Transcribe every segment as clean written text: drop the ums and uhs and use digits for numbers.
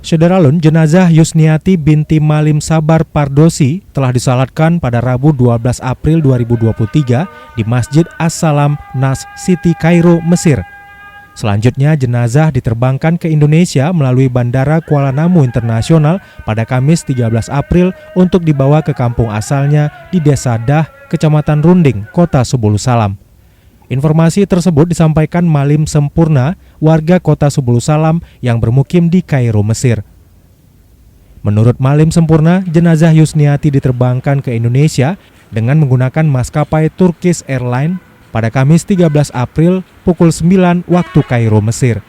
Saudara jenazah Yusniati binti Malim Sabar Pardosi telah disalatkan pada Rabu 12 April 2023 di Masjid As-Salam Nas City Kairo, Mesir. Selanjutnya jenazah diterbangkan ke Indonesia melalui Bandara Kuala Namu Internasional pada Kamis 13 April untuk dibawa ke kampung asalnya di Desa Dah, Kecamatan Runding, Kota Subulu Salam. Informasi tersebut disampaikan Malim Sempurna, warga Kota Subulu Salam yang bermukim di Kairo, Mesir. Menurut Malim Sempurna, jenazah Yusniati diterbangkan ke Indonesia dengan menggunakan maskapai Turkish Airlines pada Kamis 13 April pukul 9 waktu Kairo, Mesir.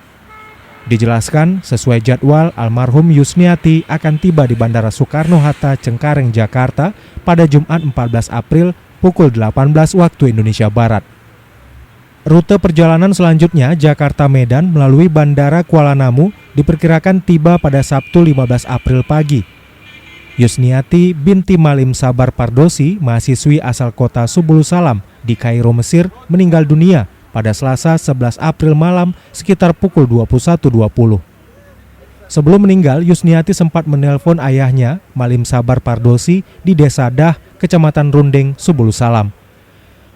Dijelaskan, sesuai jadwal, almarhum Yusniati akan tiba di Bandara Soekarno-Hatta, Cengkareng, Jakarta pada Jumat 14 April pukul 18 waktu Indonesia Barat. Rute perjalanan selanjutnya Jakarta-Medan melalui Bandara Kuala Namu diperkirakan tiba pada Sabtu 15 April pagi. Yusniati binti Malim Sabar Pardosi, mahasiswi asal Kota Subulu Salam di Kairo, Mesir, meninggal dunia pada Selasa 11 April malam sekitar pukul 21.20. Sebelum meninggal, Yusniati sempat menelpon ayahnya, Malim Sabar Pardosi, di Desa Dah, Kecamatan Runding, Subulu Salam.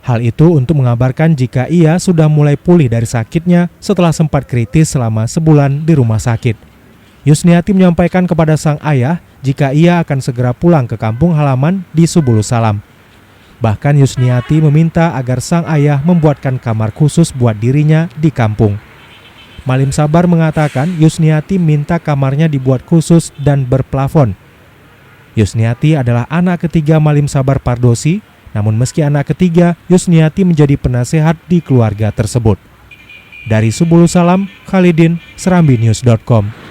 Hal itu untuk mengabarkan jika ia sudah mulai pulih dari sakitnya setelah sempat kritis selama sebulan di rumah sakit. Yusniati menyampaikan kepada sang ayah jika ia akan segera pulang ke kampung halaman di Subulu Salam. Bahkan Yusniati meminta agar sang ayah membuatkan kamar khusus buat dirinya di kampung. Malim Sabar mengatakan Yusniati minta kamarnya dibuat khusus dan berplafon. Yusniati adalah anak ketiga Malim Sabar Pardosi. Namun meski anak ketiga, Yusniati menjadi penasehat di keluarga tersebut. Dari Subulu Salam, Khalidin, SerambiNews.com.